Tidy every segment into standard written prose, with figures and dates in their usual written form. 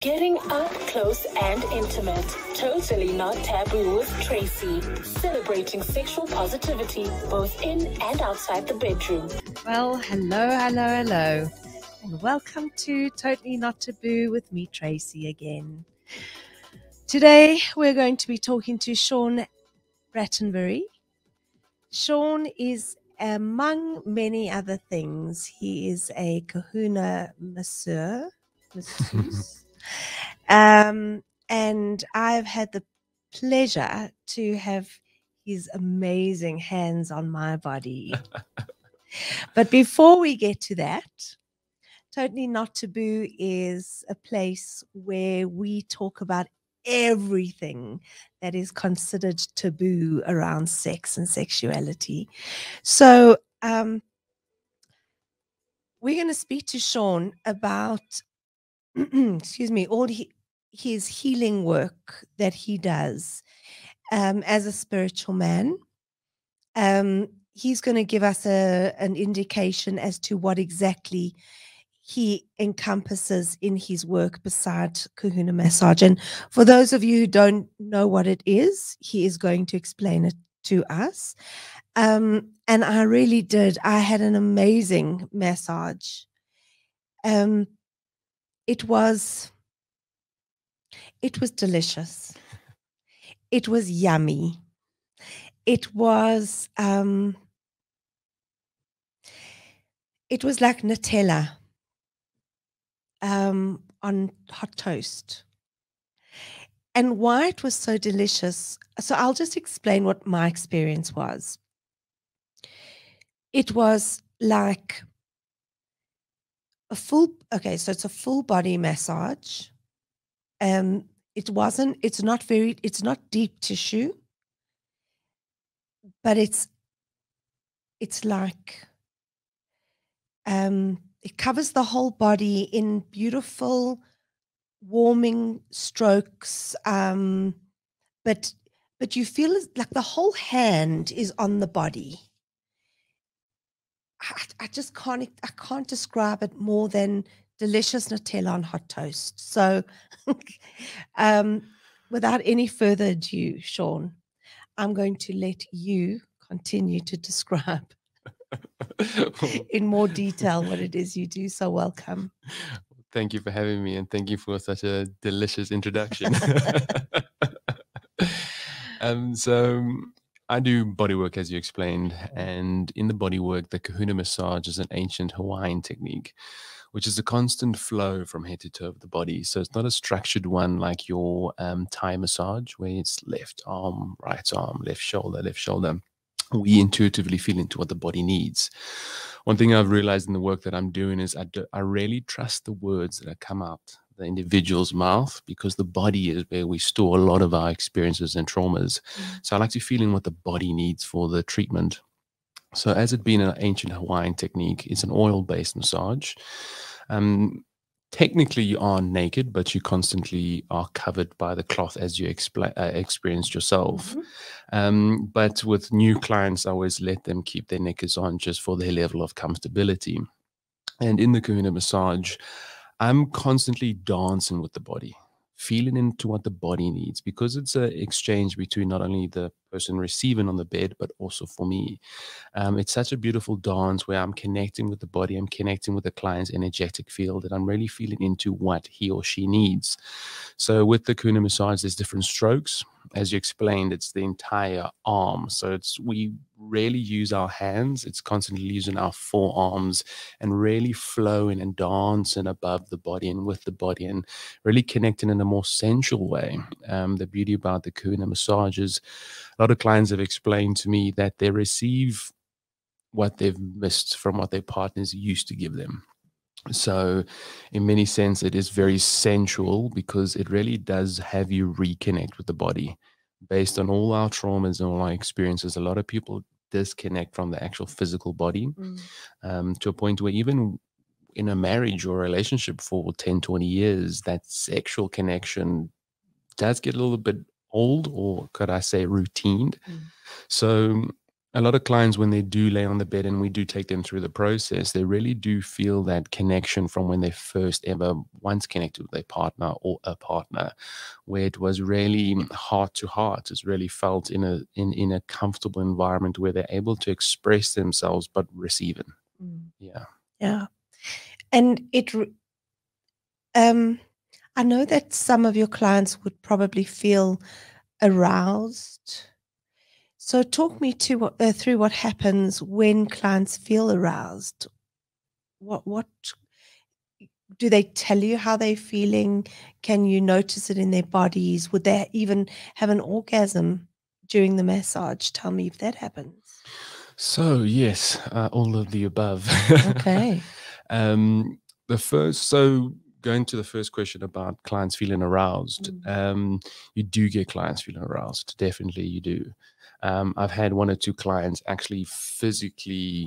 Getting up close and intimate. Totally not taboo with Tracy. Celebrating sexual positivity both in and outside the bedroom. Well, hello. And welcome to Totally Not Taboo with me, Tracy, again. Today, we're going to be talking to Sean Rattenbury. Sean is, among many other things, he is a Kahuna masseuse. And I've had the pleasure to have his amazing hands on my body. But before we get to that, Totally Not Taboo is a place where we talk about everything that is considered taboo around sex and sexuality. So we're going to speak to Sean about, all his healing work that he does as a spiritual man. He's going to give us an indication as to what exactly he encompasses in his work beside Kahuna massage. And for those of you who don't know what it is, he is going to explain it to us. And I really did. I had an amazing massage. It was delicious. It was yummy. It was like Nutella on hot toast. And why it was so delicious, so I'll just explain what my experience was. It was like so it's a full body massage. It's not deep tissue, but it's like it covers the whole body in beautiful warming strokes, but you feel like the whole hand is on the body. I can't describe it more than delicious Nutella on hot toast. So without any further ado, Sean, I'm going to let you continue to describe in more detail what it is you do. So welcome. Thank you for having me, and thank you for such a delicious introduction. So I do bodywork, as you explained, and in the bodywork, the Kahuna massage is an ancient Hawaiian technique, which is a constant flow from head to toe of the body. So it's not a structured one like your Thai massage, where it's left arm, right arm, left shoulder. We intuitively feel into what the body needs. One thing I've realized in the work that I'm doing is I rarely trust the words that come out the individual's mouth, because the body is where we store a lot of our experiences and traumas. So I like to feel in what the body needs for the treatment. So as it being an ancient Hawaiian technique, it's an oil-based massage. Technically, you are naked, but you constantly are covered by the cloth, as you experienced yourself. But with new clients, I always let them keep their knickers on just for their level of comfortability. And in the Kahuna massage, I'm constantly dancing with the body, feeling into what the body needs, because it's an exchange between not only the person receiving on the bed, but also for me. It's such a beautiful dance where I'm connecting with the body, I'm connecting with the client's energetic field, and I'm really feeling into what he or she needs. So with the Kahuna massage, there's different strokes. As you explained, it's the entire arm. So we rarely use our hands. It's constantly using our forearms and really flowing and dancing above the body and with the body, and really connecting in a more sensual way. The beauty about the Kahuna massage is a lot of clients have explained to me that they receive what they've missed from what their partners used to give them. So in many sense, it is very sensual, because it really does have you reconnect with the body. Based on all our traumas and all our experiences, a lot of people disconnect from the actual physical body, to a point where even in a marriage or a relationship for 10, 20 years, that sexual connection does get a little bit old, or could I say routined. So A lot of clients, when they do lay on the bed and we do take them through the process, they really do feel that connection from when they first ever once connected with a partner or a partner, where it was really heart to heart. It's really felt in a comfortable environment where they're able to express themselves but receiving. Yeah. Yeah. And I know that some of your clients would probably feel aroused. So talk me through what happens when clients feel aroused. What do they tell you how they're feeling? Can you notice it in their bodies? Would they even have an orgasm during the massage? Tell me if that happens. So yes, all of the above. Okay. Going to the first question about clients feeling aroused, you do get clients feeling aroused. Definitely, you do. I've had one or two clients actually physically,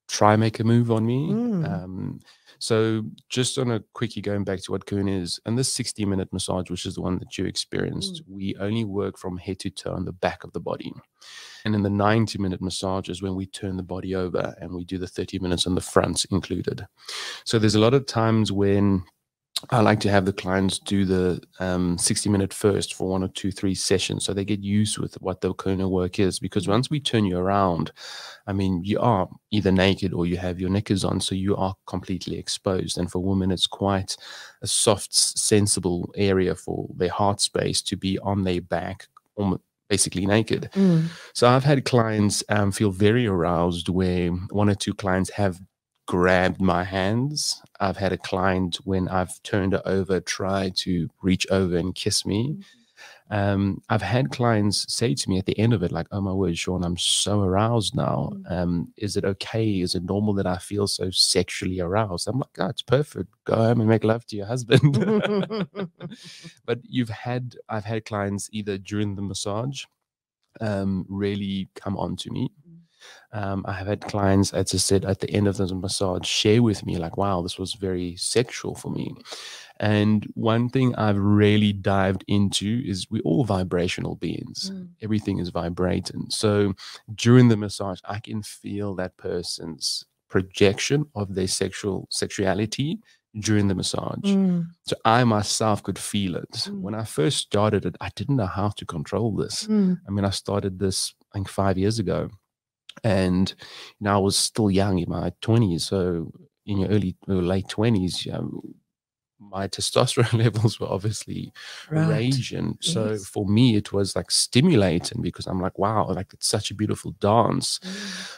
try make a move on me. So just on a quickie, going back to what Kahuna is, and this 60-minute massage, which is the one that you experienced, we only work from head to toe on the back of the body. And in the 90-minute massage is when we turn the body over and we do the 30 minutes on the front included. So there's a lot of times when I like to have the clients do the 60-minute first for 1 or 2, 3 sessions so they get used with what the Kahuna work is. Because once we turn you around, I mean, you are either naked or you have your knickers on, so you are completely exposed. And for women, it's quite a soft, sensible area for their heart space to be on their back, almost basically naked. So I've had clients feel very aroused where 1 or 2 clients have grabbed my hands. I've had a client when I've turned her over try to reach over and kiss me. I've had clients say to me at the end of it, like, "Oh my word, Sean, I'm so aroused now. Is it okay? Is it normal that I feel so sexually aroused?" I'm like, "Oh, it's perfect. Go home and make love to your husband." But I've had clients either during the massage really come on to me. I have had clients, as I said, at the end of the massage share with me like, "Wow, this was very sexual for me." And one thing I've really dived into is we're all vibrational beings. Everything is vibrating. So during the massage, I can feel that person's projection of their sexuality during the massage. So I myself could feel it. When I first started it, I didn't know how to control this. I mean, I started this, I think, 5 years ago. And I was still young in my 20s. So in your early or late 20s, my testosterone levels were obviously raging. So for me, it was like stimulating because I'm like, wow, like it's such a beautiful dance.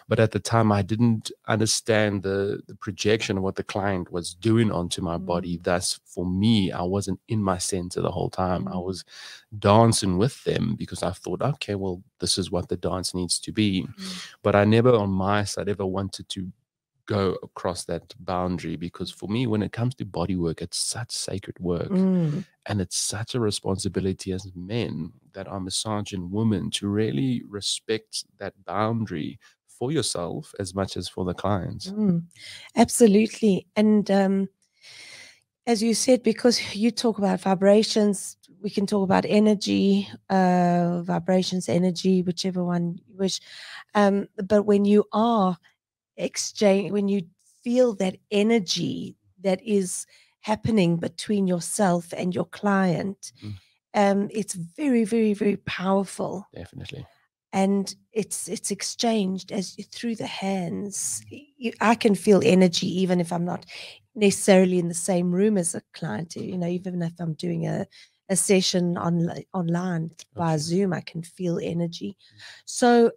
But at the time, I didn't understand the projection of what the client was doing onto my body. Thus, for me, I wasn't in my center the whole time. I was dancing with them because I thought, okay, well, this is what the dance needs to be. But I never on my side ever wanted to go across that boundary, because for me, when it comes to body work, it's such sacred work and it's such a responsibility as men that are massaging women to really respect that boundary for yourself as much as for the clients. Absolutely. And as you said, because you talk about vibrations, we can talk about energy, vibrations, energy, whichever one you wish. But when you are when you feel that energy that is happening between yourself and your client, it's very, very, very powerful. Definitely. And it's exchanged through the hands. I can feel energy even if I'm not necessarily in the same room as a client. Even if I'm doing a session online via Zoom, I can feel energy. So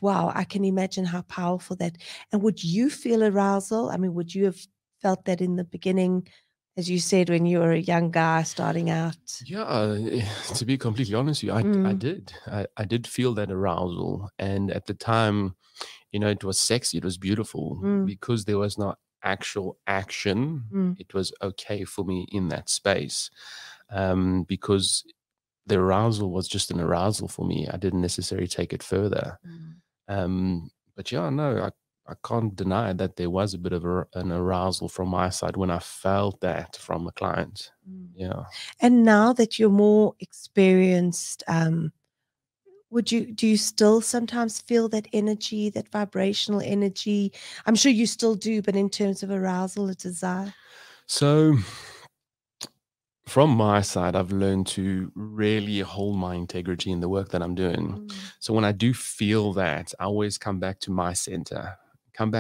wow, I can imagine how powerful that. And would you feel arousal? I mean, would you have felt that in the beginning, as you said, when you were a young guy starting out? Yeah, to be completely honest with you, I did. I did feel that arousal. And at the time, it was sexy. It was beautiful because there was no actual action. It was okay for me in that space because the arousal was just an arousal for me. I didn't necessarily take it further. But yeah, no, I can't deny that there was a bit of an arousal from my side when I felt that from a client. Yeah. And now that you're more experienced do you still sometimes feel that energy, that vibrational energy? I'm sure you still do, but in terms of arousal or desire? So from my side, I've learned to really hold my integrity in the work that I'm doing. So when I do feel that, I always come back to my center, and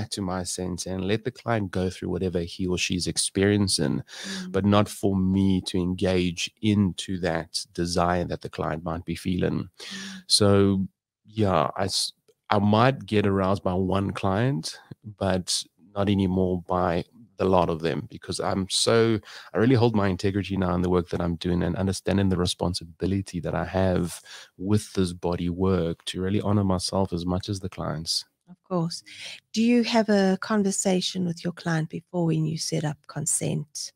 let the client go through whatever he or she's experiencing, but not for me to engage into that desire that the client might be feeling. So yeah, I might get aroused by one client, but not anymore by the lot of them, because I really hold my integrity now in the work that I'm doing, and understanding the responsibility that I have with this body work to really honor myself as much as the clients. Of course. Do you have a conversation with your client before when you set up consent,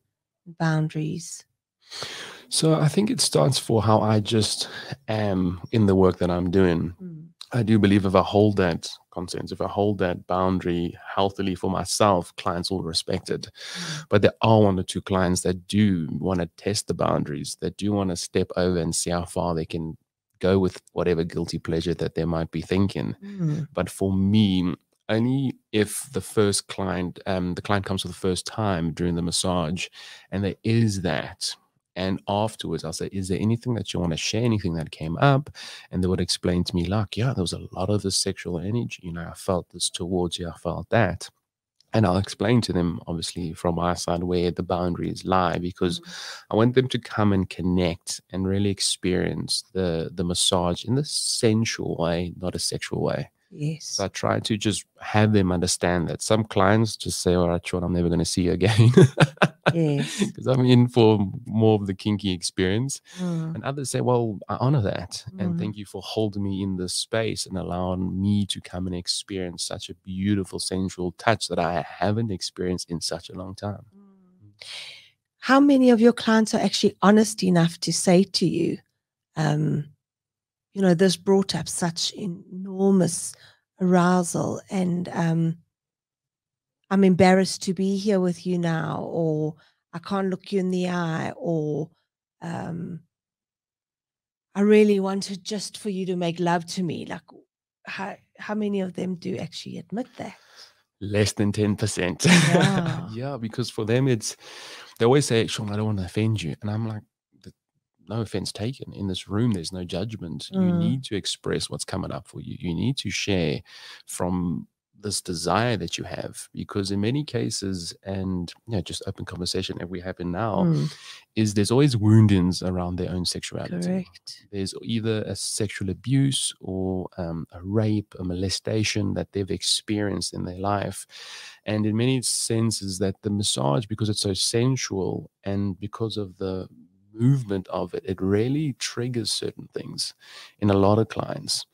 boundaries? So I think it starts for how I just am in the work that I'm doing. I do believe if I hold that consent, if I hold that boundary healthily for myself, clients will respect it. But there are one or two clients that do want to test the boundaries, that do want to step over and see how far they can go with whatever guilty pleasure that they might be thinking. But for me, only if the first client, the client comes for the first time during the massage, and there is that. And afterwards, I'll say, is there anything that you want to share, anything that came up? And they would explain to me, like, yeah, there was a lot of the sexual energy. You know, I felt this towards you, I felt that. And I'll explain to them, obviously, from my side where the boundaries lie, because I want them to come and connect and really experience the massage in the sensual way, not a sexual way. Yes. So I try to just have them understand that. Some clients just say, all right, Sean, I'm never going to see you again. Yes. Because I'm in for more of the kinky experience. And others say, well, I honor that. And thank you for holding me in this space and allowing me to come and experience such a beautiful sensual touch that I haven't experienced in such a long time. How many of your clients are actually honest enough to say to you, you know, this brought up such enormous arousal, and I'm embarrassed to be here with you now, or I can't look you in the eye, or I really wanted just for you to make love to me. Like, how many of them do actually admit that? Less than 10%. Yeah. Yeah, because for them, they always say, Sean, I don't want to offend you. And I'm like, no offense taken. In this room, there's no judgment. You need to express what's coming up for you. You need to share from this desire that you have, because in many cases, and just open conversation that we have in now, is there's always woundings around their own sexuality. Correct. There's either a sexual abuse or a rape, a molestation that they've experienced in their life. And in many senses, that the massage, because it's so sensual and because of the movement of it, it really triggers certain things in a lot of clients.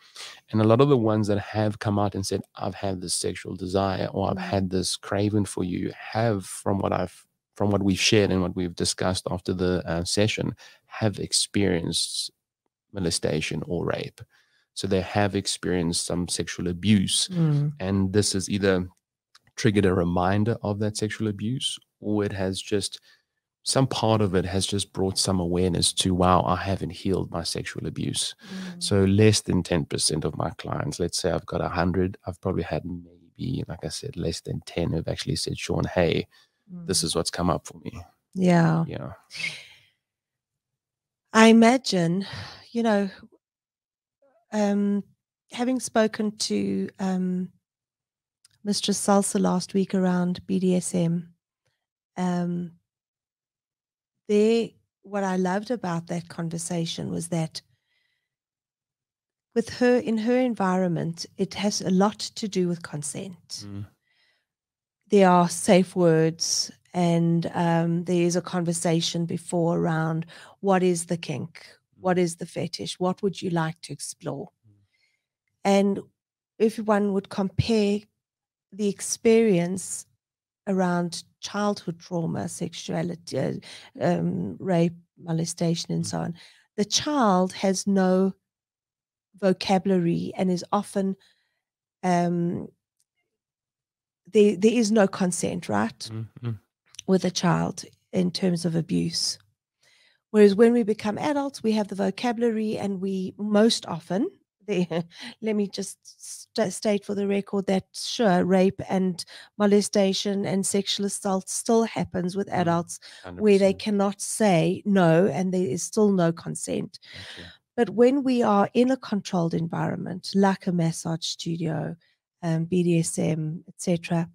And a lot of the ones that have come out and said, I've had this sexual desire, or I've had this craving for you, have, from what we've shared and what we've discussed after the session, have experienced molestation or rape. So they have experienced some sexual abuse. And this has either triggered a reminder of that sexual abuse, or it has just, some part of it has just brought some awareness to, wow, I haven't healed my sexual abuse. So less than 10% of my clients, let's say I've got 100, I've probably had maybe, like I said, less than 10 who've actually said, Sean, hey, this is what's come up for me. Yeah. Yeah. I imagine, you know, having spoken to Mistress Salsa last week around BDSM, what I loved about that conversation was that with her, in her environment, it has a lot to do with consent. There are safe words, and there is a conversation before around what is the kink, what is the fetish, what would you like to explore? And if one would compare the experience around childhood trauma, sexuality, rape, molestation, and so on, the child has no vocabulary and is often there is no consent, right, with a child in terms of abuse. Whereas when we become adults, we have the vocabulary, and we most often, let me just state for the record that sure, rape and molestation and sexual assault still happens with adults where they 100%. cannot say no and there is still no consent. Exactly. But when we are in a controlled environment, like a massage studio, BDSM, etc.,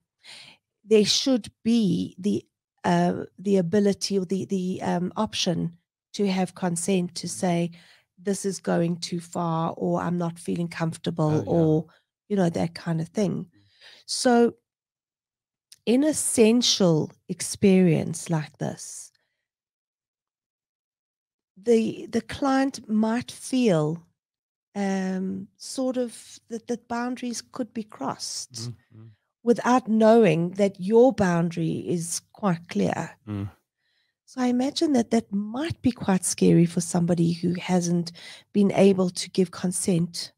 there should be the ability or the option to have consent to say this is going too far, or I'm not feeling comfortable, or that kind of thing. So in a sensual experience like this, the client might feel sort of that boundaries could be crossed without knowing that your boundary is quite clear. So I imagine that might be quite scary for somebody who hasn't been able to give consent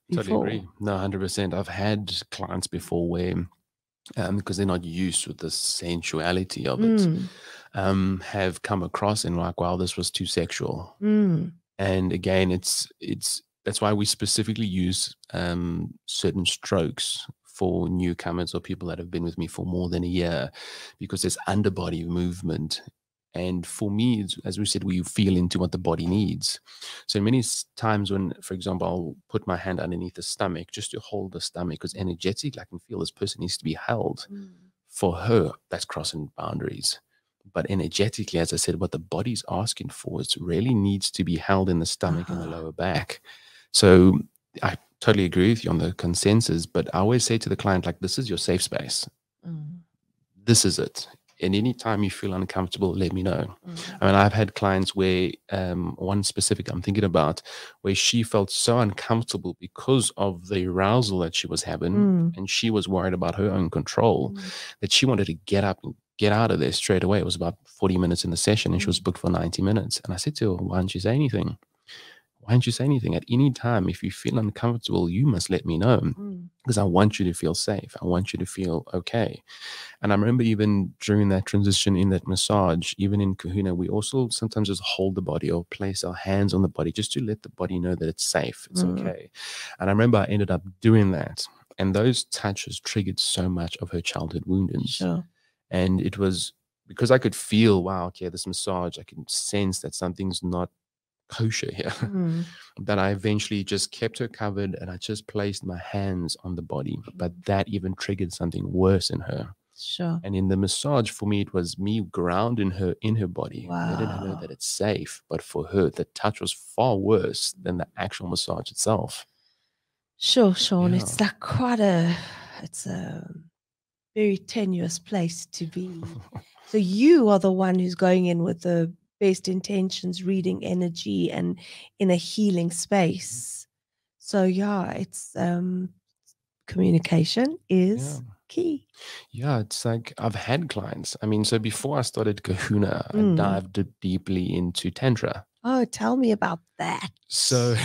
before. Totally agree. No, 100%. I've had clients before where, because they're not used with the sensuality of it, have come across and like, wow, this was too sexual. And again, it's that's why we specifically use certain strokes for newcomers or people that have been with me for more than a year, because there's underbody movement. And for me, as we said, we feel into what the body needs. So many times when, for example, I'll put my hand underneath the stomach just to hold the stomach, because energetically I can feel this person needs to be held. For her, that's crossing boundaries. But energetically, as I said, what the body's asking for, it really needs to be held in the stomach and the lower back. So I totally agree with you on the consensus, but I always say to the client, like, this is your safe space. This is it. And anytime you feel uncomfortable, let me know. I mean, I've had clients where, one specific I'm thinking about, where she felt so uncomfortable because of the arousal that she was having, and she was worried about her own control, that she wanted to get up and get out of there straight away. It was about 40 minutes in the session, and she was booked for 90 minutes. And I said to her, why don't you say anything? Why don't you say anything? At any time, if you feel uncomfortable, you must let me know, because I want you to feel safe. I want you to feel okay. And I remember even during that transition in that massage, even in Kahuna, we also sometimes just hold the body or place our hands on the body just to let the body know that it's safe, it's okay. And I remember I ended up doing that. And those touches triggered so much of her childhood woundings. Sure. And it was because I could feel, wow, okay, this massage, I can sense that something's not kosher here, that I eventually just kept her covered and I just placed my hands on the body. But that even triggered something worse in her. Sure. And in the massage, for me, it was me grounding her in her body, letting her know that it's safe. But for her, the touch was far worse than the actual massage itself. Sure, Sean. Yeah. It's like it's a very tenuous place to be. So you are the one who's going in with the best intentions, reading energy and in a healing space. So yeah, it's communication is key. Yeah, it's like I've had clients. I mean, so before I started Kahuna, I dived deeply into Tantra. Oh, tell me about that. So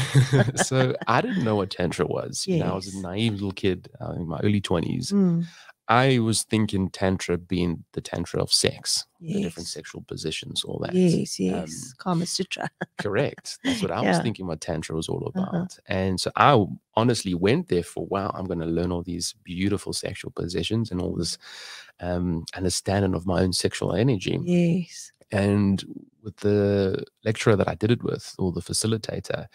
I didn't know what Tantra was. Yes. You know, I was a naive little kid in my early 20s. I was thinking Tantra being the Tantra of sex, the different sexual positions, all that. Yes. Kama Sutra. Correct. That's what I was thinking what Tantra was all about. And so I honestly went there for, wow, I'm going to learn all these beautiful sexual positions and all this understanding of my own sexual energy. Yes. And with the lecturer that I did it with, or the facilitator,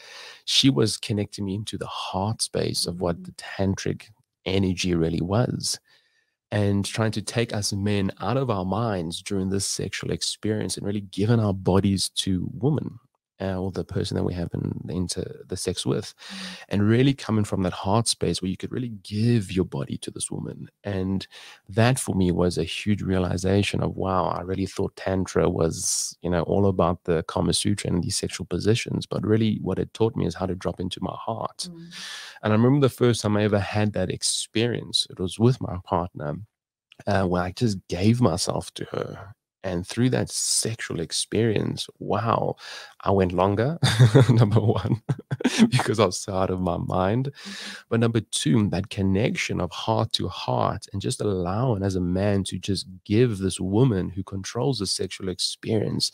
she was connecting me into the heart space of what the tantric energy really was, and trying to take us men out of our minds during this sexual experience and really giving our bodies to women, or the person that we have into the sex with, and really coming from that heart space where you could really give your body to this woman. And that for me was a huge realization of, wow, I really thought Tantra was, you know, all about the Kama Sutra and these sexual positions, but really what it taught me is how to drop into my heart. And I remember the first time I ever had that experience, it was with my partner, where I just gave myself to her. And through that sexual experience, wow, I went longer, number one, because I was so out of my mind. But number two, that connection of heart to heart, and just allowing as a man to just give this woman who controls the sexual experience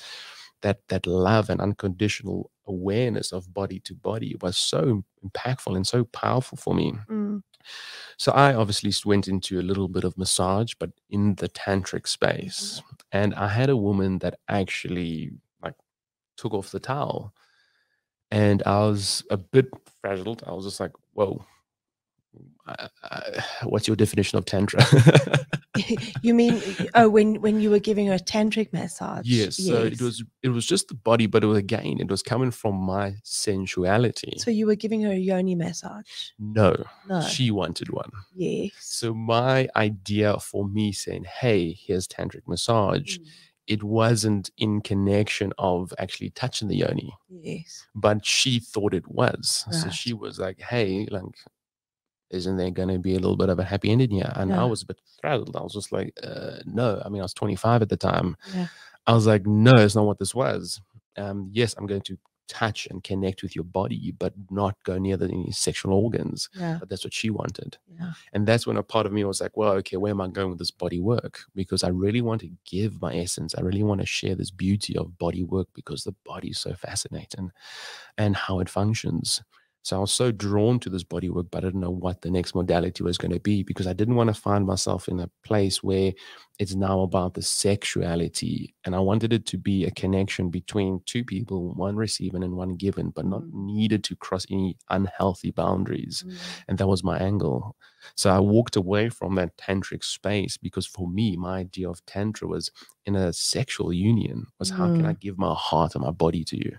that love and unconditional awareness of body to body was so impactful and so powerful for me. So I obviously went into a little bit of massage, but in the tantric space. And I had a woman that actually like took off the towel, and I was a bit frazzled. I was just like, whoa, what's your definition of tantra? You mean, when you were giving her a tantric massage? Yes. So it was just the body, but it was coming from my sensuality. So you were giving her a yoni massage? No, No. she wanted one. Yes. So my idea for me saying, hey, here's tantric massage, it wasn't in connection of actually touching the yoni. Yes. But she thought it was. Right. So she was like, hey, like, isn't there going to be a little bit of a happy ending here? And I was a bit thrilled. I was just like, no. I mean, I was 25 at the time. Yeah. I was like, no, it's not what this was. Yes, I'm going to touch and connect with your body, but not go near any sexual organs. Yeah. But that's what she wanted. Yeah. And that's when a part of me was like, well, okay, where am I going with this body work? Because I really want to give my essence. I really want to share this beauty of body work because the body is so fascinating and how it functions. So I was so drawn to this body work, but I didn't know what the next modality was going to be, because I didn't want to find myself in a place where it's now about the sexuality. And I wanted it to be a connection between two people, one receiving and one given, but not needed to cross any unhealthy boundaries. And that was my angle. So I walked away from that tantric space, because for me, my idea of tantra was in a sexual union, was how can I give my heart and my body to you?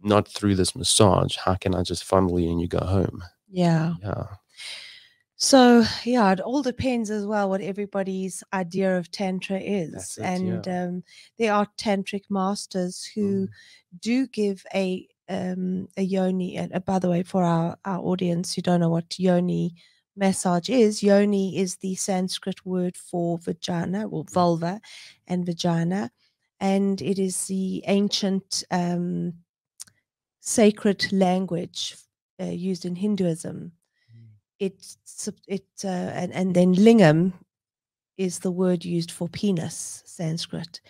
Not through this massage. How can I just funnel you and you go home? Yeah. Yeah. So, yeah, it all depends as well what everybody's idea of tantra is. That's it, and there are tantric masters who do give a yoni. And by the way, for our audience who don't know what yoni massage is, yoni is the Sanskrit word for vagina, or vulva and vagina. And it is the ancient sacred language used in Hinduism. And then lingam is the word used for penis, Sanskrit.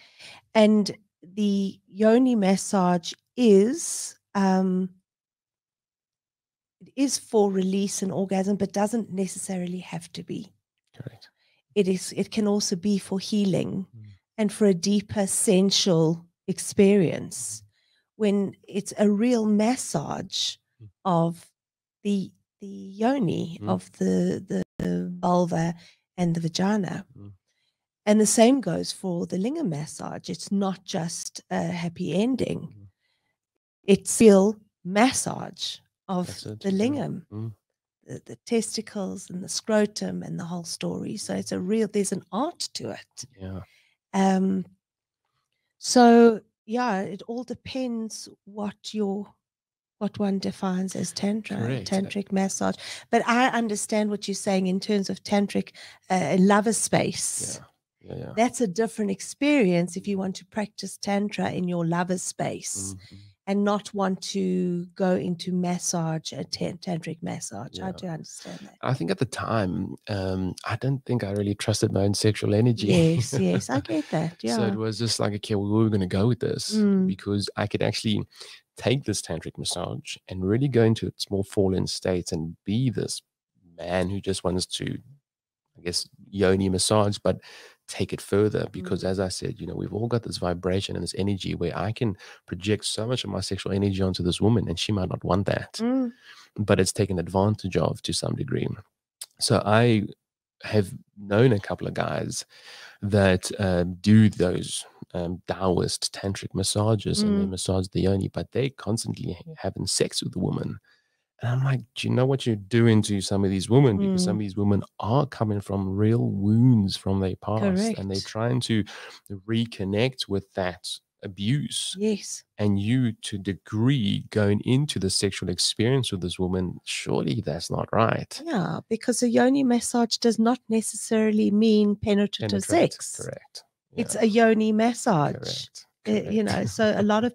And the yoni massage is it is for release and orgasm, but doesn't necessarily have to be. Correct. It can also be for healing and for a deeper sensual experience, when it's a real massage of the yoni, of the vulva and the vagina. And the same goes for the lingam massage. It's not just a happy ending. It's real massage of the lingam, the testicles and the scrotum and the whole story. So it's there's an art to it. Yeah. So yeah, it all depends what one defines as tantra, tantric massage. But I understand what you're saying in terms of tantric lover space. Yeah. That's a different experience if you want to practice tantra in your lover space and not want to go into massage, a tantric massage. I do understand that. I think at the time, I don't think I really trusted my own sexual energy. Yes, I get that. Yeah. So it was just like, okay, well, we were going to go with this because I could actually take this tantric massage and really go into its more fallen states and be this man who just wants to, I guess, yoni massage, but take it further, because as I said, we've all got this vibration and this energy where I can project so much of my sexual energy onto this woman, and she might not want that, but it's taken advantage of to some degree. So I have known a couple of guys that do those Taoist tantric massages and they massage the yoni, but they constantly having sex with the woman. And I'm like, do you know what you're doing to some of these women? Because some of these women are coming from real wounds from their past. And they're trying to reconnect with that abuse. Yes. And you, to degree, going into the sexual experience with this woman, surely that's not right. Yeah, because a yoni massage does not necessarily mean penetrative sex. Correct. Yeah. It's a yoni massage. Correct. So a lot of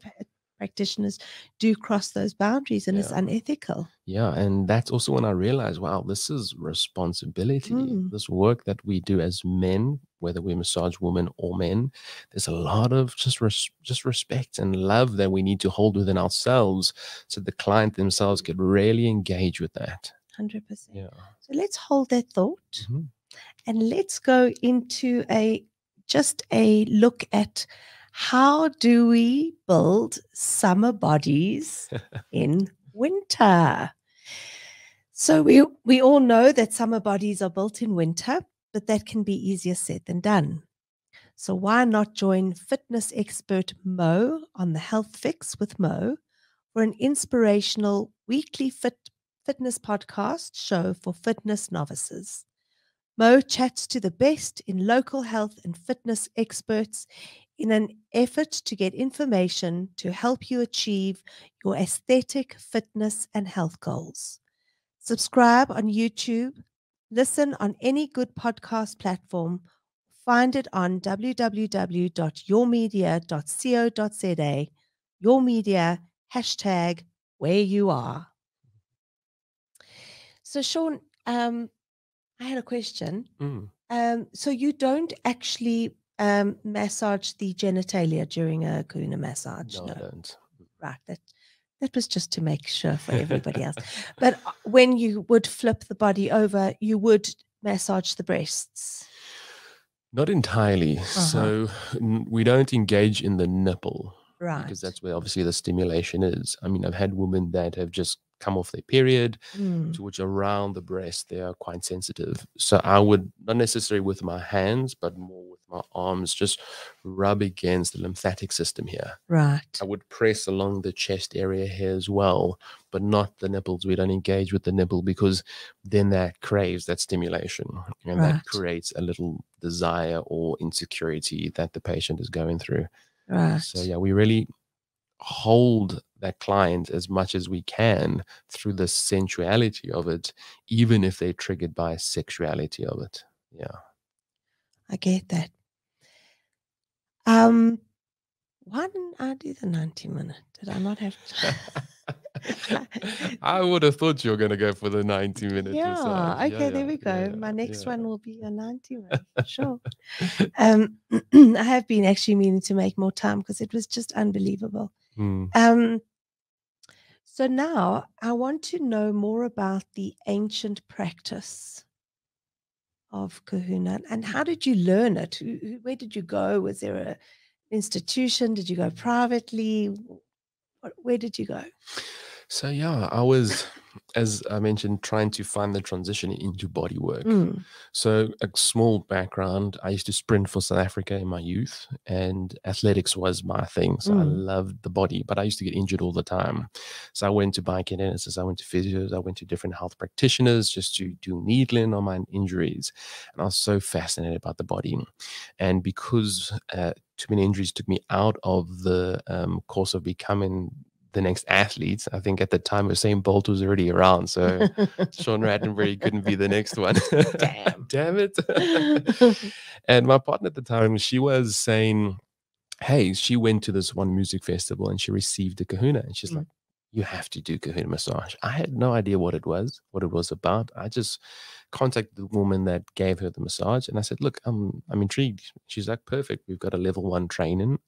practitioners do cross those boundaries, and it's Yeah. unethical. Yeah, and that's also when I realized, wow, this is responsibility. Mm. This work that we do as men, whether we massage women or men, there's a lot of just respect and love that we need to hold within ourselves, so the client themselves could really engage with that. 100%. Yeah. So let's hold that thought, and let's go into just a look at how do we build summer bodies in winter. So we all know that summer bodies are built in winter, but that can be easier said than done. So why not join fitness expert Mo on the Health Fix with Mo for an inspirational weekly fitness podcast show for fitness novices. Mo chats to the best in local health and fitness experts in an effort to get information to help you achieve your aesthetic, fitness, and health goals. Subscribe on YouTube, listen on any good podcast platform, find it on www.yourmedia.co.za. Your Media, hashtag where you are. So, Sean, I had a question. So you don't actually massage the genitalia during a Kahuna massage? No, I don't. Right. That was just to make sure for everybody else. But when you would flip the body over, you would massage the breasts? Not entirely. So we don't engage in the nipple. Right. Because that's where obviously the stimulation is. I mean, I've had women that have just come off their period, to which around the breast they are quite sensitive. So I would, not necessarily with my hands, but more with my arms, just rub against the lymphatic system here. Right. I would press along the chest area here as well, but not the nipples. We don't engage with the nipple because then that craves that stimulation, and that creates a little desire or insecurity that the patient is going through. Right. So yeah, we really hold that client as much as we can through the sensuality of it, even if they're triggered by sexuality of it. Yeah. I get that. Why didn't I do the 90-minute? Did I not have to? I would have thought you were going to go for the 90-minute massage. Okay, there we go. My next one will be a 90-minute, sure. I have been actually meaning to make more time because it was just unbelievable. So now I want to know more about the ancient practice of Kahuna, and how did you learn it? Where did you go? Was there an institution? Did you go privately? Where did you go? So yeah, I was, as I mentioned, trying to find the transition into body work. So a small background, I used to sprint for South Africa in my youth, and athletics was my thing. So I loved the body, but I used to get injured all the time. So I went to biokineticists, I went to physios, I went to different health practitioners just to do needling on my injuries. And I was so fascinated about the body. And because too many injuries took me out of the course of becoming the next athlete. I think at the time Usain Bolt was already around, so Sean Rattenbury couldn't be the next one. Damn it. And my partner at the time, she was saying, hey, she went to this one music festival and she received a Kahuna, and she's like, you have to do Kahuna massage. I had no idea what it was about. I just contacted the woman that gave her the massage, and I said, look, I'm intrigued. She's like, perfect. We've got a level 1 training.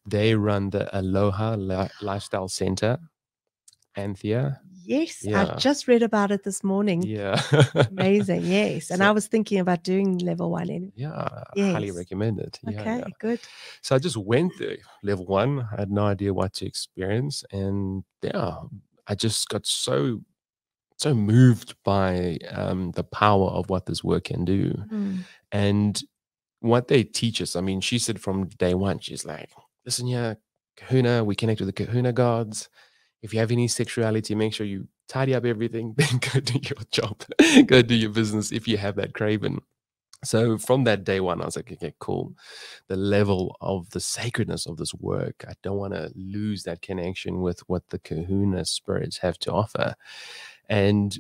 They run the Aloha Lifestyle Center, Anthea. Yes, I just read about it this morning. Yeah. Amazing, yes. And I was thinking about doing level 1 anyway. Yeah, I highly recommend it. Okay, good. So I just went there, level 1. I had no idea what to experience. And yeah, I just got so moved by the power of what this work can do. And what they teach us, I mean, she said from day one, she's like, listen here, Kahuna, we connect with the Kahuna gods. If you have any sexuality, make sure you tidy up everything, then go do your job, go do your business if you have that craving. So from that day one, I was like, okay, cool. The level of the sacredness of this work, I don't want to lose that connection with what the Kahuna spirits have to offer. And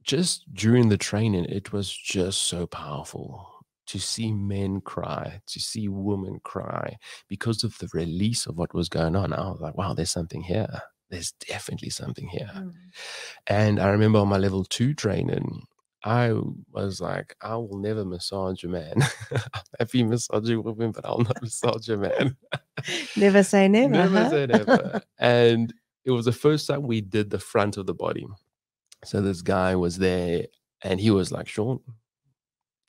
just during the training, it was just so powerful. to see men cry, to see women cry because of the release of what was going on. I was like, wow, there's something here. There's definitely something here. And I remember on my level 2 training, I was like, I will never massage a man. I'm happy massaging women, but I'll not massage a man. Never say never. Never say never. And it was the first time we did the front of the body. So this guy was there and he was like, Sean,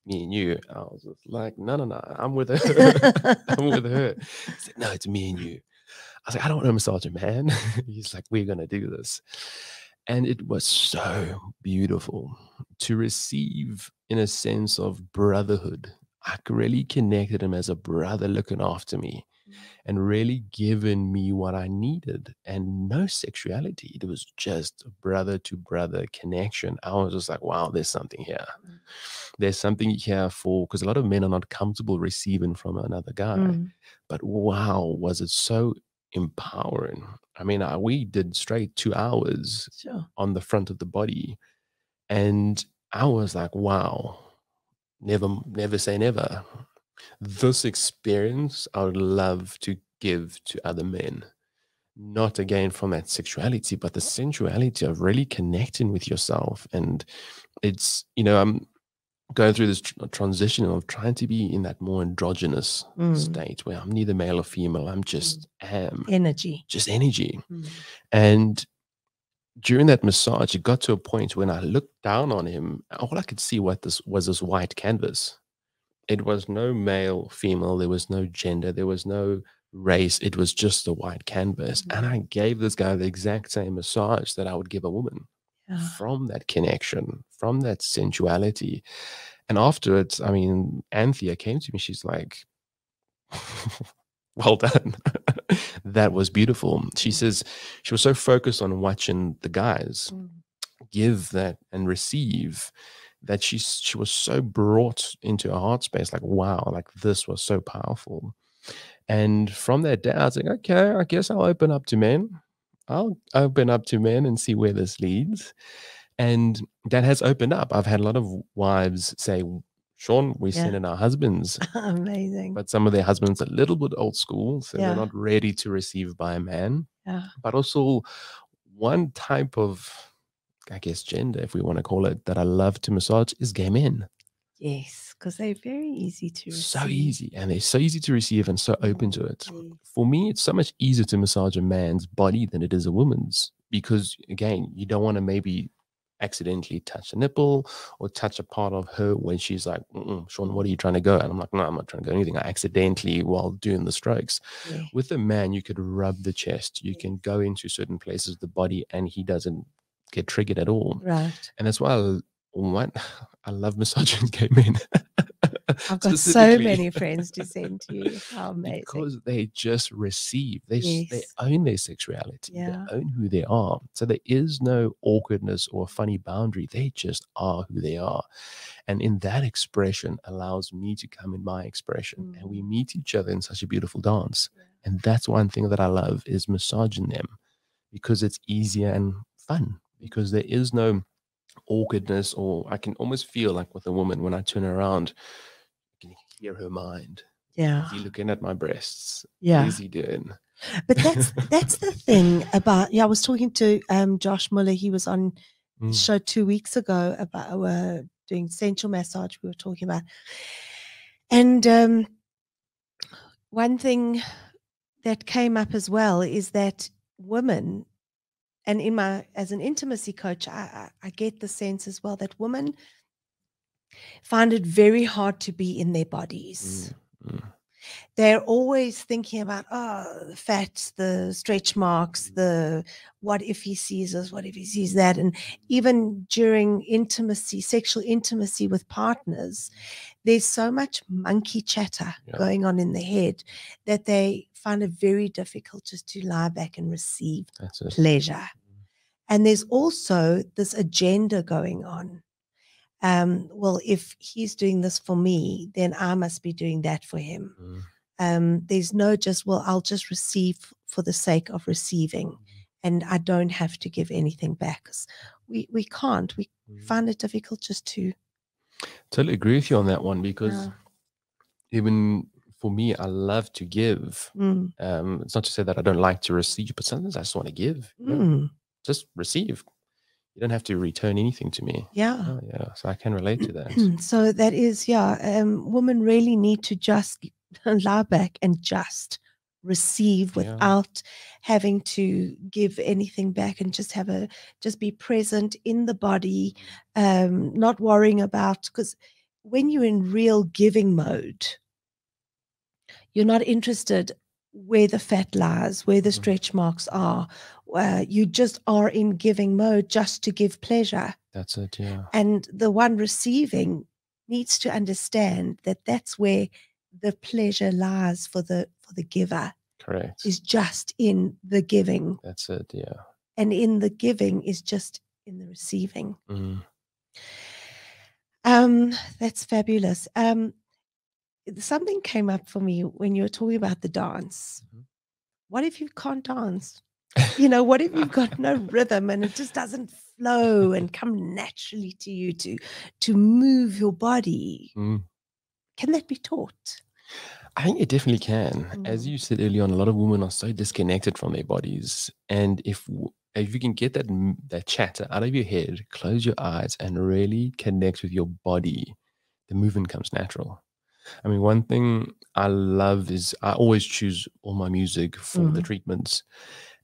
me and you. I was just like, no, I'm with her. I'm with her. He said, no, it's me and you. I was like, I don't want to massage a man. He's like, we're going to do this. And it was so beautiful to receive in a sense of brotherhood. I really connected him as a brother looking after me and really given me what I needed, and no sexuality. It was just brother to brother connection. I was just like, wow, there's something here. There's something here because a lot of men are not comfortable receiving from another guy. But wow, was it so empowering. I mean, we did straight 2 hours on the front of the body. And I was like, wow, never say never. This experience I would love to give to other men. Not again from that sexuality, but the sensuality of really connecting with yourself. And it's, I'm going through this transition of trying to be in that more androgynous state where I'm neither male or female. I'm just energy. Just energy. And during that massage, it got to a point when I looked down on him, all I could see was this white canvas. It was no male, female. There was no gender. There was no race. It was just a white canvas. And I gave this guy the exact same massage that I would give a woman from that connection, from that sensuality. And afterwards, I mean, Anthea came to me. She's like, well done. That was beautiful. She says she was so focused on watching the guys give that and receive that she was so brought into her heart space, like, wow, like this was so powerful. And from that day, I was like, okay, I guess I'll open up to men. I'll open up to men and see where this leads. And that has opened up. I've had a lot of wives say, Sean, we send in our husbands. Amazing. But some of their husbands are a little bit old school, so they're not ready to receive by a man. But also one type of, I guess, gender, if we want to call it, that I love to massage is gay men. Yes, because they're very easy to receive. So easy. And they're so easy to receive and so open to it. For me, it's so much easier to massage a man's body than it is a woman's. Because, again, you don't want to maybe accidentally touch a nipple or touch a part of her when she's like, Sean, what are you trying to go? And I'm like, no, I'm not trying to go anything. I accidentally while doing the strokes. With a man, you could rub the chest. You can go into certain places of the body and he doesn't get triggered at all. Right. And that's why I love massaging gay men. I've got so many friends to send to you. How amazing. Because they just receive. They own their sexuality. They own who they are. So there is no awkwardness or funny boundary. They just are who they are. And in that expression allows me to come in my expression. And we meet each other in such a beautiful dance. And that's one thing that I love is massaging them because it's easier and fun. Because there is no awkwardness, or I can almost feel like with a woman when I turn around, I can hear her mind. Is he looking at my breasts? What is he doing? But that's the thing about, I was talking to Josh Muller. He was on the show 2 weeks ago about doing sensual massage we were talking about. And one thing that came up as well is that women, and as an intimacy coach, I get the sense as well that women find it very hard to be in their bodies. They're always thinking about, the fat, the stretch marks, the what if he sees this, what if he sees that. And even during intimacy, sexual intimacy with partners, there's so much monkey chatter going on in the head that they find it very difficult just to lie back and receive pleasure. And there's also this agenda going on. Well, if he's doing this for me, then I must be doing that for him. There's no I'll just receive for the sake of receiving. And I don't have to give anything back. 'Cause we can't. We find it difficult just to. Totally agree with you on that one because even for me, I love to give. It's not to say that I don't like to receive, but sometimes I just want to give. Just receive. You don't have to return anything to me. Yeah. Oh, yeah. So I can relate to that. So that is, women really need to just lie back and just receive without having to give anything back, and just be present in the body, not worrying about, because when you're in real giving mode, you're not interested where the fat lies, where the stretch marks are. You just are in giving mode just to give pleasure. That's it, yeah. And the one receiving needs to understand that that's where the pleasure lies for the giver. Correct. Is just in the giving. That's it, yeah. And in the giving is just in the receiving. That's fabulous. Something came up for me when you were talking about the dance. What if you can't dance? What if you've got no rhythm and it just doesn't flow and come naturally to you to move your body? Can that be taught? I think it definitely can. As you said earlier on, a lot of women are so disconnected from their bodies. And if you can get that chatter out of your head, close your eyes and really connect with your body, the movement comes natural. I mean, one thing I love is I always choose all my music for the treatments.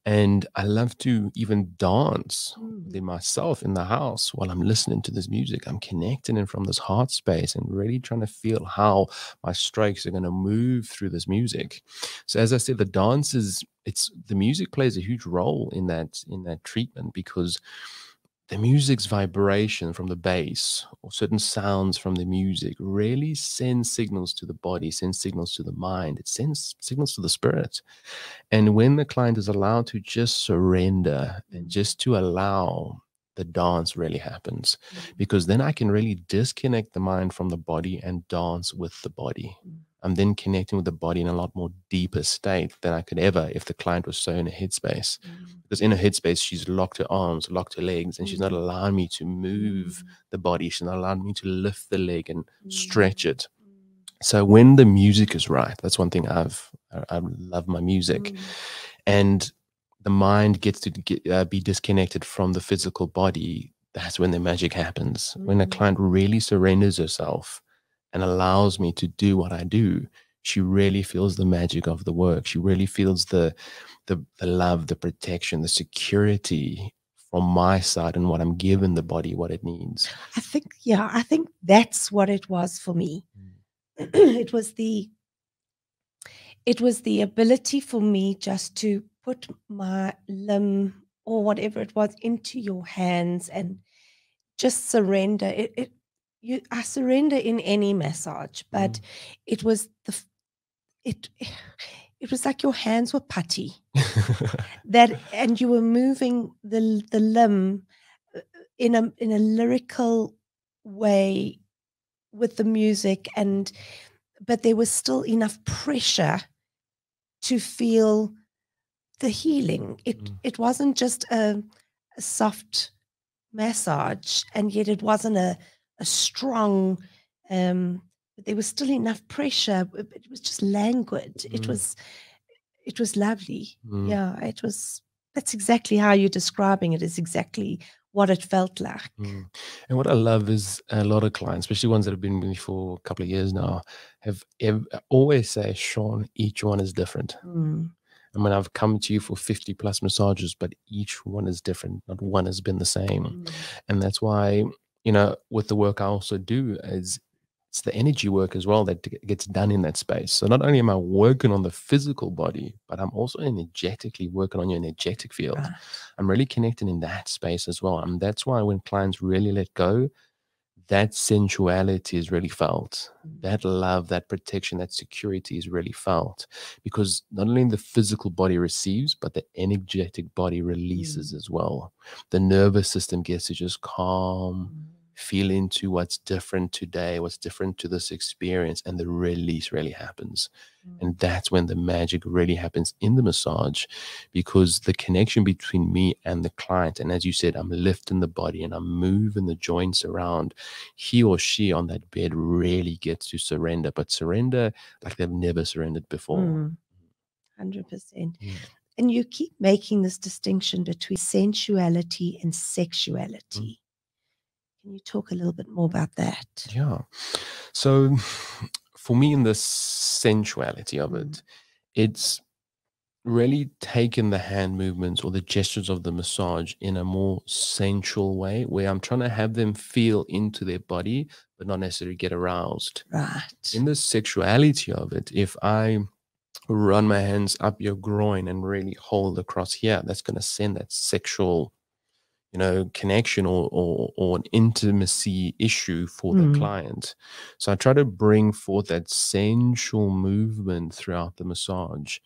And I love to even dance within myself in the house while I'm listening to this music. I'm connecting in from this heart space and really trying to feel how my strokes are going to move through this music. So as I said, the music plays a huge role in that treatment, because the music's vibration from the bass or certain sounds from the music really sends signals to the body, sends signals to the mind. It sends signals to the spirit. And when the client is allowed to just surrender and just to allow, the dance really happens, because then I can really disconnect the mind from the body and dance with the body. I'm then connecting with the body in a lot more deeper state than I could ever if the client was so in a headspace. Because in a headspace, she's locked her arms, locked her legs, and she's not allowing me to move the body. She's not allowing me to lift the leg and stretch it. So when the music is right, that's one thing I love my music. And the mind gets to be disconnected from the physical body. That's when the magic happens. When a client really surrenders herself and allows me to do what I do, she really feels the magic of the work. She really feels the love, the protection, the security from my side and what I'm giving the body, what it needs. I think that's what it was for me. It was the ability for me just to put my limb or whatever it was into your hands and just surrender. I surrender in any massage, but it was it was like your hands were putty and you were moving the limb in a lyrical way with the music, but there was still enough pressure to feel the healing. It wasn't just a soft massage, and yet it wasn't a strong, but there was still enough pressure. It was just languid. It was lovely. Yeah, that's exactly how you're describing it, is exactly what it felt like. And what I love is a lot of clients, especially ones that have been with me for a couple of years now, have always say, Sean, each one is different. I mean, I've come to you for 50 plus massages, but each one is different. Not one has been the same. And that's why, with the work I also do, it's the energy work as well that gets done in that space. So not only am I working on the physical body, but I'm also energetically working on your energetic field. Right. I'm really connecting in that space as well. And that's why when clients really let go, that sensuality is really felt. That love, that protection, that security is really felt, because not only the physical body receives, but the energetic body releases as well. The nervous system gets to just calm feel into what's different today, what's different to this experience, and the release really happens. And that's when the magic really happens in the massage, because the connection between me and the client, and as you said, I'm lifting the body and I'm moving the joints around, he or she on that bed really gets to surrender, but surrender like they've never surrendered before. 100%. Mm. And you keep making this distinction between sensuality and sexuality. Can you talk a little bit more about that? Yeah. So for me, in the sensuality of it, it's really taken the hand movements or the gestures of the massage in a more sensual way, where I'm trying to have them feel into their body, but not necessarily get aroused. Right. In the sexuality of it, if I run my hands up your groin and really hold across here, that's going to send that sexual, connection or an intimacy issue for the client. So I try to bring forth that sensual movement throughout the massage.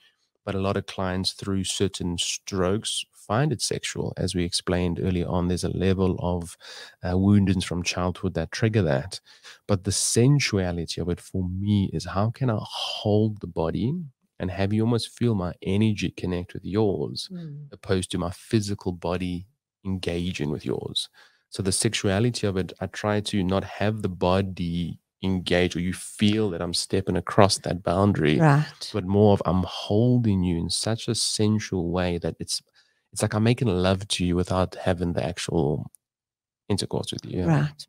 But a lot of clients, through certain strokes, find it sexual. As we explained earlier on, there's a level of woundings from childhood that trigger that. But the sensuality of it for me is, how can I hold the body and have you almost feel my energy connect with yours, opposed to my physical body engaging with yours. So the sexuality of it, I try to not have the body engage or you feel that I'm stepping across that boundary, Right. but more of I'm holding you in such a sensual way that it's like I'm making love to you without having the actual intercourse with you. Right.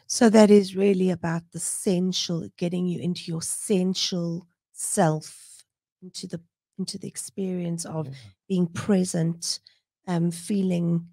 So that is really about the sensual, getting you into your sensual self, into the experience of being present, feeling.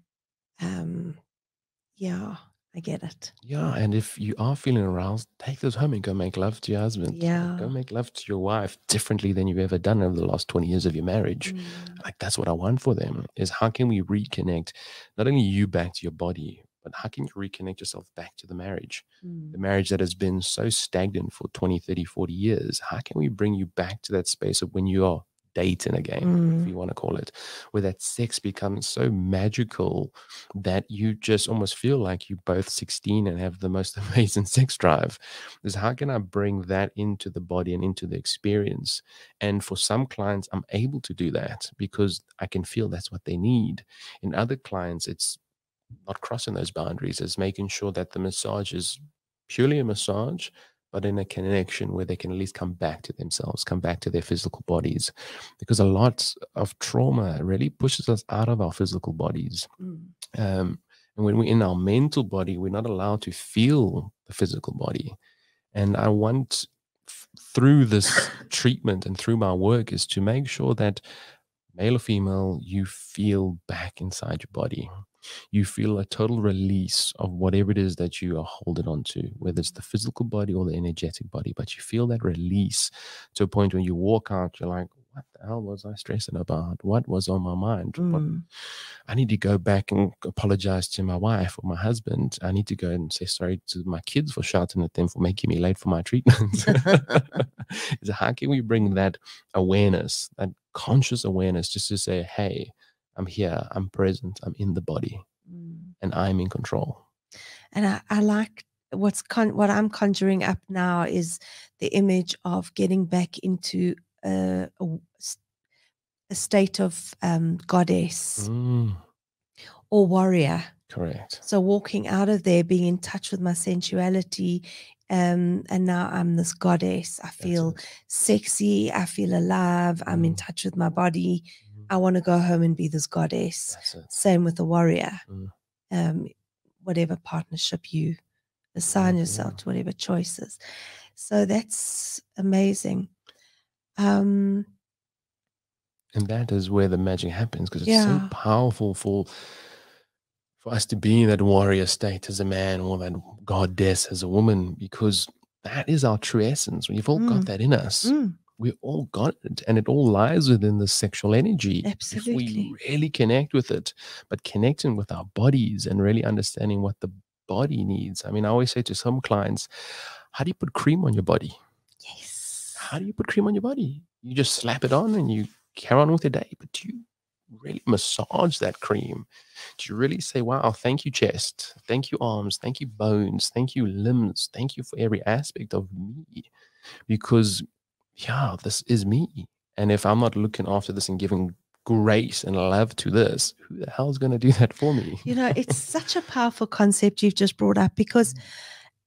Yeah, I get it. Yeah, and if you are feeling aroused, take those home and go make love to your husband. Yeah. Go make love to your wife differently than you've ever done over the last 20 years of your marriage. Like, that's what I want for them, is how can we reconnect not only you back to your body, but how can you reconnect yourself back to the marriage? The marriage that has been so stagnant for 20, 30, 40 years. How can we bring you back to that space of when you are dating again, if you want to call it, where that sex becomes so magical that you just almost feel like you're both 16 and have the most amazing sex drive. Is how can I bring that into the body and into the experience? And for some clients, I'm able to do that because I can feel that's what they need. In other clients, it's not crossing those boundaries. It's making sure that the massage is purely a massage, but in a connection where they can at least come back to themselves, come back to their physical bodies. Because a lot of trauma really pushes us out of our physical bodies. And when we're in our mental body, we're not allowed to feel the physical body. And I want, through this treatment and through my work, is to make sure that male or female, you feel back inside your body. You feel a total release of whatever it is that you are holding on to, whether it's the physical body or the energetic body, but you feel that release to a point when you walk out, you're like, what the hell was I stressing about? What was on my mind? I need to go back and apologize to my wife or my husband. I need to go and say sorry to my kids for shouting at them for making me late for my treatment. So how can we bring that awareness, that conscious awareness, just to say, hey, I'm here, I'm present, I'm in the body, and I'm in control. And I like what I'm conjuring up now is the image of getting back into a state of goddess or warrior. Correct. So walking out of there, being in touch with my sensuality, and now I'm this goddess. I feel sexy. I feel alive. I'm in touch with my body. I want to go home and be this goddess. Same with the warrior. Whatever partnership you assign yourself to, whatever choices. So that's amazing. And that is where the magic happens, because it's so powerful for us to be in that warrior state as a man or that goddess as a woman, because that is our true essence. We've all got that in us. We all got it, and it all lies within the sexual energy. Absolutely. If we really connect with it, but connecting with our bodies and really understanding what the body needs. I mean, I always say to some clients, how do you put cream on your body? Yes. How do you put cream on your body? You just slap it on and you carry on with your day, but do you really massage that cream? Do you really say, wow, thank you, chest, thank you, arms, thank you, bones, thank you, limbs, thank you for every aspect of me? Because, yeah, this is me. And if I'm not looking after this and giving grace and love to this, who the hell is going to do that for me? You know, it's such a powerful concept you've just brought up, because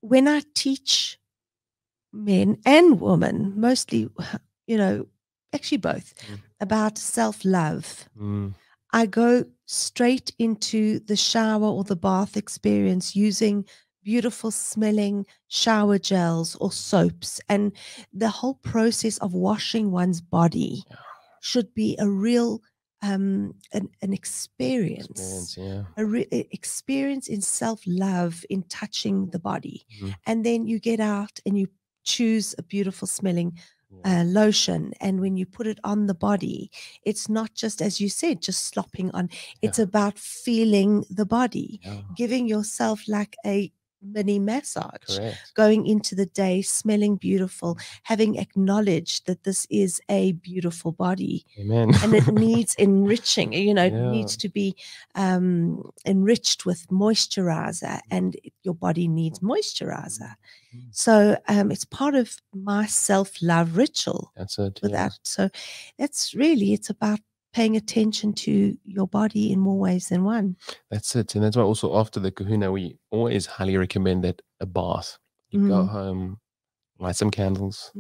when I teach men and women, mostly, you know, actually both, about self-love, I go straight into the shower or the bath experience using beautiful smelling shower gels or soaps. And the whole process of washing one's body should be a real an experience, Yeah. experience in self-love, in touching the body. And then you get out and you choose a beautiful smelling lotion, and when you put it on the body, it's not just, as you said, just slopping on. It's about feeling the body, giving yourself like a mini massage. Correct. Going into the day smelling beautiful, having acknowledged that this is a beautiful body. Amen. And it needs enriching, you know, it Yeah. needs to be enriched with moisturizer, and your body needs moisturizer. So it's part of my self-love ritual. That's it. Without, so that's really, it's about paying attention to your body in more ways than one. That's it. And that's why also after the Kahuna, we always highly recommend that a bath. You go home, light some candles,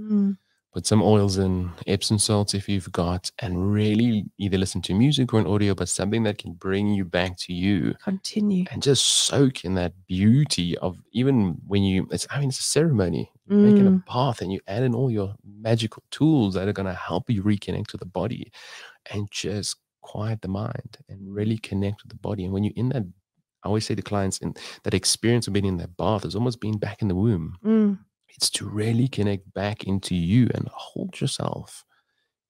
put some oils in, Epsom salts if you've got, and really either listen to music or an audio, but something that can bring you back to you. Continue. And just soak in that beauty of, even when it's a ceremony. You're making a bath and you add in all your magical tools that are going to help you reconnect to the body and just quiet the mind and really connect with the body. And when you're in that, I always say to clients, in that experience of being in that bath is almost being back in the womb. It's to really connect back into you and hold yourself.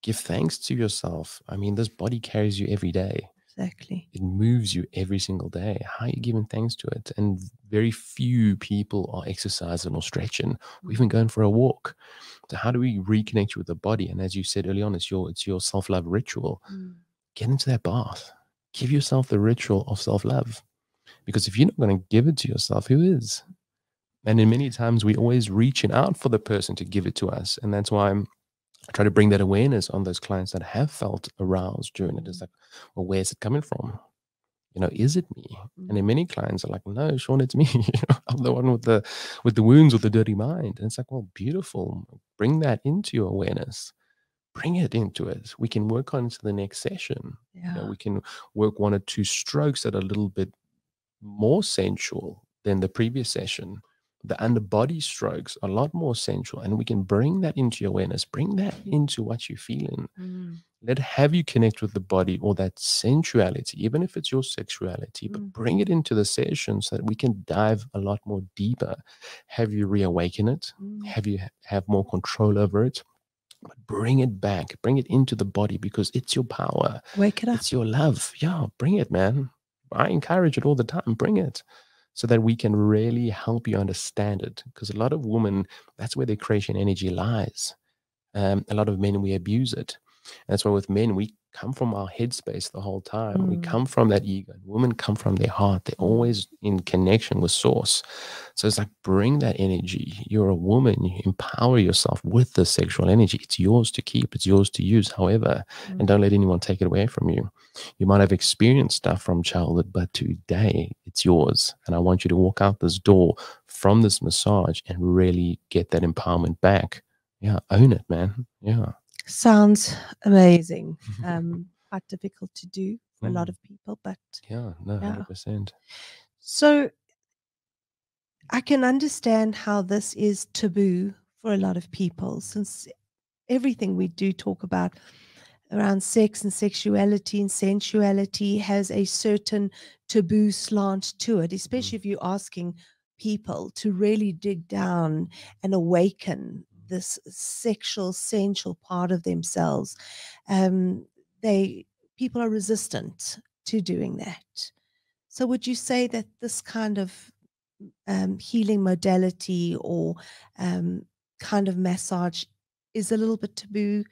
Give thanks to yourself. I mean, this body carries you every day. Exactly. It moves you every single day. How are you giving thanks to it? And very few people are exercising or stretching or even going for a walk. So how do we reconnect you with the body? And as you said early on, it's your self-love ritual. Get into that bath. Give yourself the ritual of self-love. Because if you're not going to give it to yourself, who is? And in many times, we always reaching out for the person to give it to us. And that's why I try to bring that awareness on those clients that have felt aroused during it. It's like, well, where's it coming from? You know, is it me? And then many clients are like, no, Sean, it's me. I'm the one with the wounds, with the dirty mind. And it's like, well, beautiful. Bring that into your awareness. Bring it into it. We can work on to the next session. Yeah. You know, we can work 1 or 2 strokes that are a little bit more sensual than the previous session. The underbody strokes are a lot more sensual, and we can bring that into your awareness, bring that into what you're feeling. Let have you connect with the body or that sensuality, even if it's your sexuality, but bring it into the session so that we can dive a lot more deeper. Have you reawaken it? Have you have more control over it? But bring it back, bring it into the body, because it's your power. Wake it up. It's your love. Yeah, bring it, man. I encourage it all the time. Bring it so that we can really help you understand it. Because a lot of women, that's where their creation energy lies. A lot of men, we abuse it. And that's why with men, we come from our headspace the whole time. We come from that ego. Women come from their heart. They're always in connection with source. So it's like, bring that energy. You're a woman. You empower yourself with the sexual energy. It's yours to keep. It's yours to use, however. And don't let anyone take it away from you. You might have experienced stuff from childhood, but today it's yours. And I want you to walk out this door from this massage and really get that empowerment back. Yeah, own it, man. Yeah. Sounds amazing. Quite difficult to do for a lot of people, but yeah, no, 100%. So I can understand how this is taboo for a lot of people, since everything we do talk about around sex and sexuality and sensuality has a certain taboo slant to it, especially if you're asking people to really dig down and awaken this sexual, sensual part of themselves. People are resistant to doing that. So would you say that this kind of healing modality or kind of massage is a little bit taboo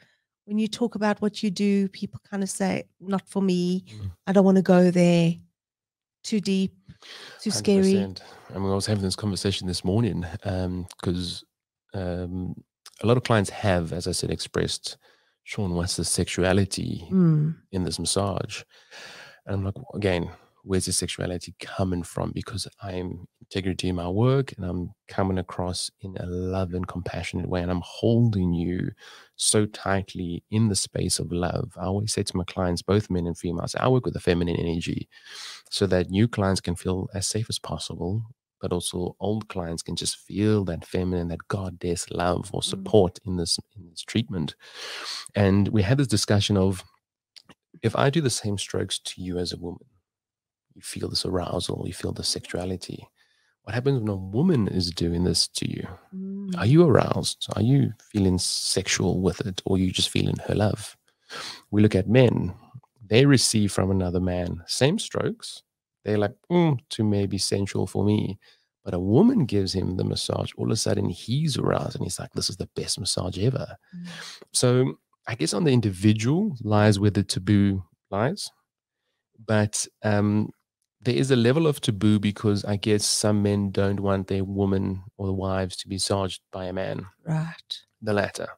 when you talk about what you do, people kind of say, not for me. I don't want to go there. Too deep, too scary. 100%. I mean, I was having this conversation this morning because a lot of clients have, as I said, expressed, Sean, what's the sexuality in this massage? And I'm like, again, where's the sexuality coming from? Because I'm integrity in my work and I'm coming across in a love and compassionate way, and I'm holding you so tightly in the space of love. I always say to my clients, both men and females, I work with the feminine energy so that new clients can feel as safe as possible, but also old clients can just feel that feminine, that goddess love or support in this treatment. And we had this discussion of, if I do the same strokes to you as a woman, you feel this arousal, you feel the sexuality. What happens when a woman is doing this to you? Are you aroused? Are you feeling sexual with it, or are you just feeling her love? We look at men, they receive from another man, same strokes. They're like, too maybe sensual for me. But a woman gives him the massage, all of a sudden he's aroused and he's like, this is the best massage ever. So I guess on the individual lies where the taboo lies. But there is a level of taboo because I guess some men don't want their woman or the wives to be massaged by a man. Right. The latter.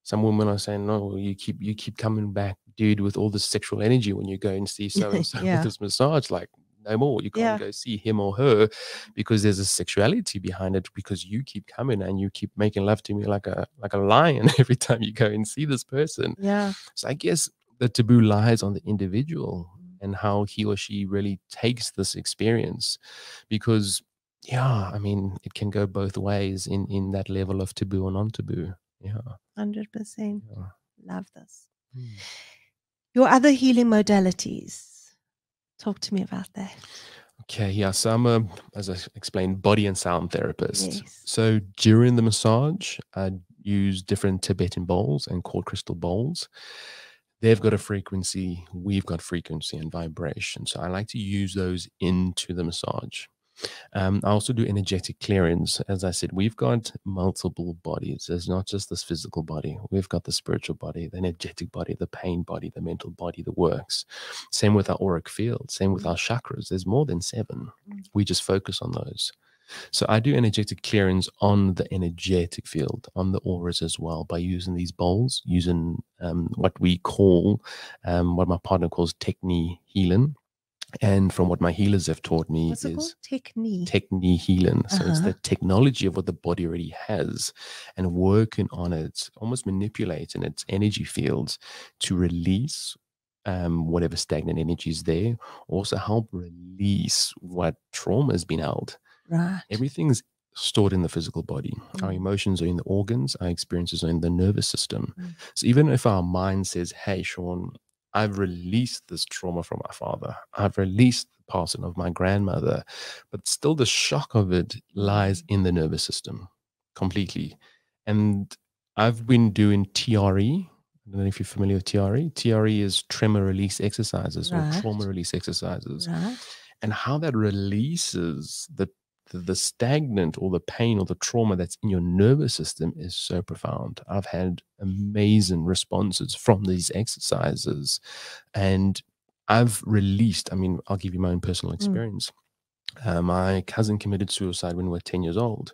Some women are saying, no, you keep coming back, dude, with all this sexual energy when you go and see so-and-so with this massage. Like, no more. You can't go see him or her because there's a sexuality behind it, because you keep coming and you keep making love to me like a lion every time you go and see this person. Yeah. So I guess the taboo lies on the individual and how he or she really takes this experience, because I mean, it can go both ways in that level of taboo or non-taboo. 100%. Love this. Your other healing modalities. Talk to me about that. Okay, so I'm as I explained, body and sound therapist. Yes. So during the massage, I use different Tibetan bowls and quartz crystal bowls. They've got a frequency, we've got frequency and vibration. So I like to use those into the massage. I also do energetic clearance. As I said, we've got multiple bodies. There's not just this physical body. We've got the spiritual body, the energetic body, the pain body, the mental body, the works. Same with our auric field. Same with our chakras. There's more than 7. We just focus on those. So I do energetic clearance on the energetic field, on the auras as well, by using these bowls, using what we call, what my partner calls technique healing. And from what my healers have taught me, what's it called? Technique healing. So it's the technology of what the body already has, and working on it, almost manipulating its energy fields to release whatever stagnant energy is there. Also help release what trauma has been held. Right. Everything's stored in the physical body. Our emotions are in the organs. Our experiences are in the nervous system. So even if our mind says, hey, Sean, I've released this trauma from my father, I've released the passing of my grandmother, but still the shock of it lies in the nervous system completely. And I've been doing TRE. I don't know if you're familiar with TRE. TRE is tremor release exercises or trauma release exercises. Right. And how that releases the stagnant or the pain or the trauma that's in your nervous system is so profound. I've had amazing responses from these exercises, and I've released, I mean, I'll give you my own personal experience. My cousin committed suicide when we were 10 years old.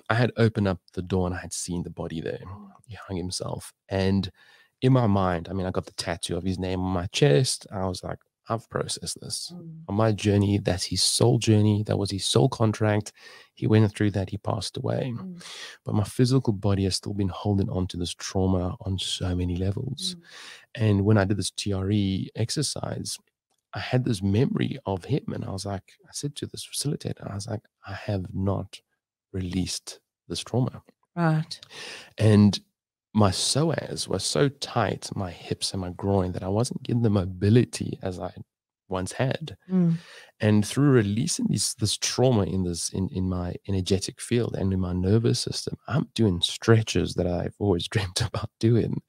I had opened up the door and I had seen the body there. He hung himself. And in my mind, I mean, I got the tattoo of his name on my chest. I was like, I've processed this. On my journey, that's his soul journey. That was his soul contract. He went through that. He passed away. But my physical body has still been holding on to this trauma on so many levels. And when I did this TRE exercise, I had this memory of him. And I was like, I said to this facilitator, I was like, I have not released this trauma. Right. And my psoas was so tight, my hips and my groin, that I wasn't getting the mobility as I once had. And through releasing this trauma in my energetic field and in my nervous system, I'm doing stretches that I've always dreamt about doing.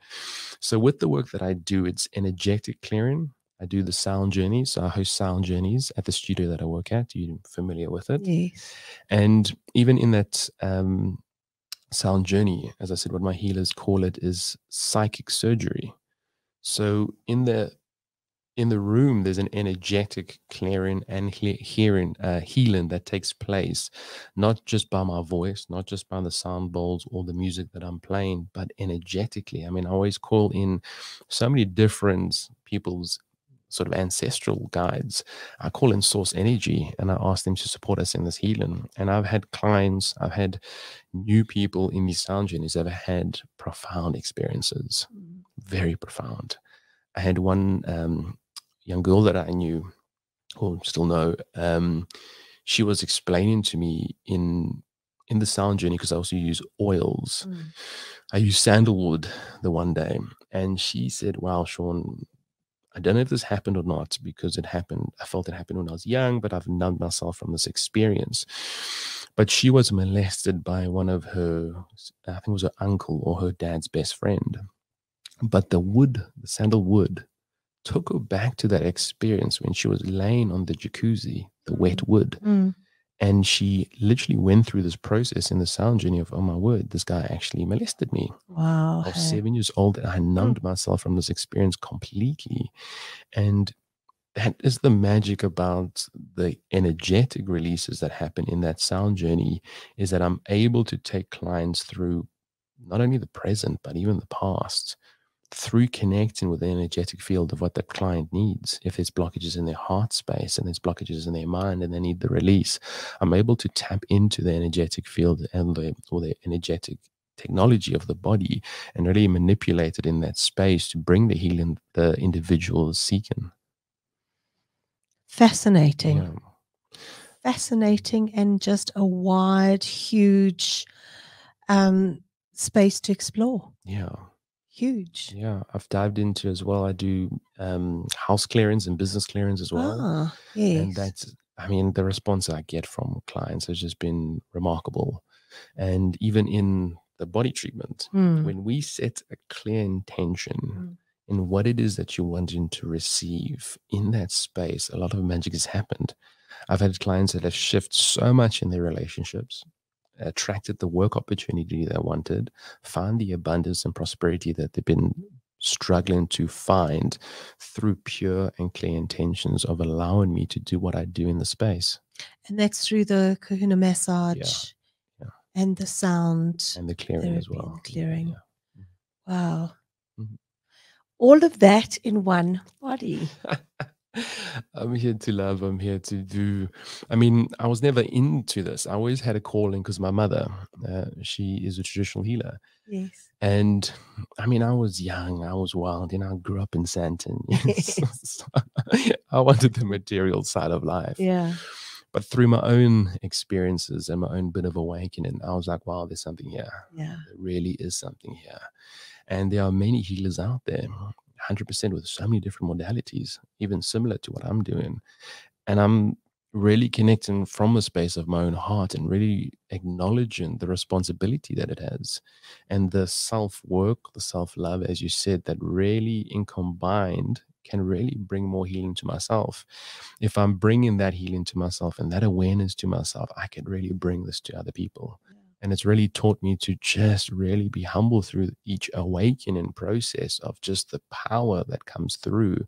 So with the work that I do, it's energetic clearing. I do the sound journeys. So I host sound journeys at the studio that I work at. You're familiar with it? Yes. And even in that sound journey, as I said, what my healers call it is psychic surgery. So in the room, there's an energetic clearing and healing that takes place, not just by my voice, not just by the sound bowls or the music that I'm playing, but energetically. I mean, I always call in so many different people's sort of ancestral guides. I call in source energy and I ask them to support us in this healing. And I've had clients, I've had new people in these sound journeys that have had profound experiences, very profound. I had one young girl that I knew, or still know. She was explaining to me in the sound journey, because I also use oils. I used sandalwood the one day, and she said, "Wow, Sean, I don't know if this happened or not, because it happened. I felt it happened when I was young, but I've numbed myself from this experience." But she was molested by one of her, I think it was her uncle or her dad's best friend. But the sandalwood, took her back to that experience when she was laying on the jacuzzi, the wet wood. And she literally went through this process in the sound journey of, oh my word, this guy actually molested me. Wow. I was 7 years old and I numbed myself from this experience completely. And that is the magic about the energetic releases that happen in that sound journey, is that I'm able to take clients through not only the present, but even the past, through connecting with the energetic field of what that client needs. If there's blockages in their heart space and there's blockages in their mind and they need the release, I'm able to tap into the energetic field and the energetic technology of the body and really manipulate it in that space to bring the healing the individual is seeking. Fascinating. Yeah. Fascinating, and just a wide, huge space to explore. Yeah. Huge. Yeah, I've dived into as well. I do house clearings and business clearings as well. Ah, yes. And that's, I mean, the response I get from clients has just been remarkable. And even in the body treatment, when we set a clear intention in what it is that you're wanting to receive in that space, a lot of magic has happened. I've had clients that have shifted so much in their relationships, attracted the work opportunity they wanted, found the abundance and prosperity that they've been struggling to find through pure and clear intentions of allowing me to do what I do in the space. And that's through the Kahuna massage and the sound and the clearing as well. Clearing. Yeah. Wow. All of that in one body. I'm here to love. I'm here to do. I mean, I was never into this. I always had a calling because my mother, she is a traditional healer. Yes. And I mean, I was young, I was wild, I grew up in Sandton. Yes. I wanted the material side of life. Yeah. But through my own experiences and my own bit of awakening, I was like, wow, there's something here. Yeah. There really is something here. And there are many healers out there, 100% with so many different modalities, even similar to what I'm doing. And I'm really connecting from a space of my own heart and really acknowledging the responsibility that it has and the self-work, the self-love, as you said, that really in combined can really bring more healing to myself. If I'm bringing that healing to myself and that awareness to myself, I can really bring this to other people. And it's really taught me to just really be humble through each awakening process of just the power that comes through.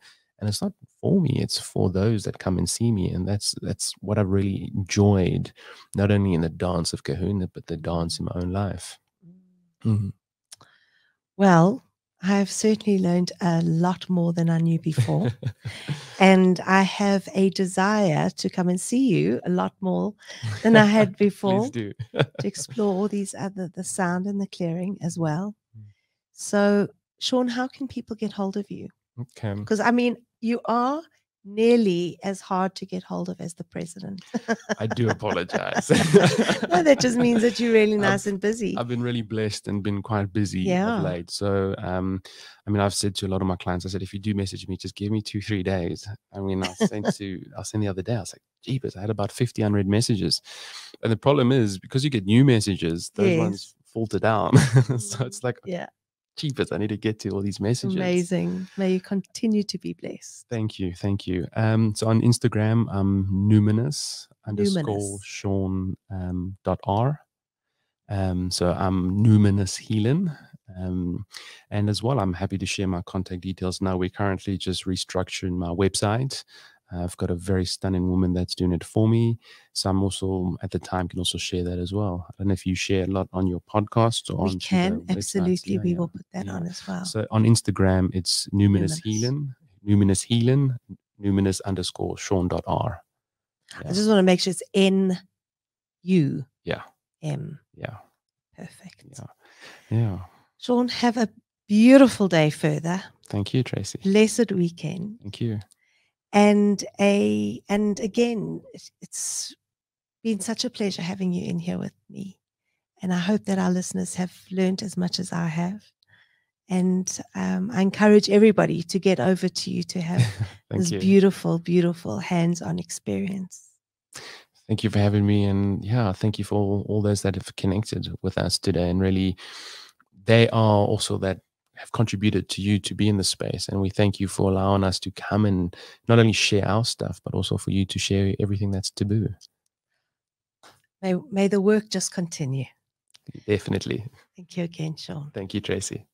And it's not for me, it's for those that come and see me. And that's what I've really enjoyed, not only in the dance of Kahuna, but the dance in my own life. Well, I've certainly learned a lot more than I knew before. And I have a desire to come and see you a lot more than I had before. Please do. To explore all these the sound and the clearing as well. So, Sean, how can people get hold of you? Okay. Because, I mean, you are nearly as hard to get hold of as the president. I do apologize. No, that just means that you're really nice and busy. I've been really blessed and been quite busy of late. So, I mean, I've said to a lot of my clients, I said, if you do message me, just give me 2-3 days. I mean, I sent the other day, I was like, jeepers, I had about 50 unread messages. And the problem is, because you get new messages, those ones filter down. So it's like, cheapest. I need to get to all these messages. Amazing. May you continue to be blessed. Thank you. Thank you. So on Instagram, I'm numinous _Sean .r. So I'm Numinous Healing. And as well, I'm happy to share my contact details now. We're currently just restructuring my website. I've got a very stunning woman that's doing it for me. So I'm also, at the time, can also share that as well. I don't know if you share a lot on your podcast or We onto can, the websites. absolutely. Yeah, We yeah, will put that yeah. on as well. So on Instagram, it's Numinous Numinous. Healing, Numinous Healing, Numinous_Sean.R. I just want to make sure it's NUM. Yeah. Yeah. Perfect. Yeah. Yeah. Sean, have a beautiful day further. Thank you, Tracy. Blessed weekend. Thank you. And again, it's been such a pleasure having you in here with me. And I hope that our listeners have learned as much as I have. And I encourage everybody to get over to you to have this beautiful, beautiful hands-on experience. Thank you for having me. And yeah, thank you for all those that have connected with us today. And really, they are also that have contributed to you to be in the space. And we thank you for allowing us to come and not only share our stuff, but also for you to share everything that's taboo. May the work just continue. Definitely. Thank you again, Sean. Thank you, Tracy.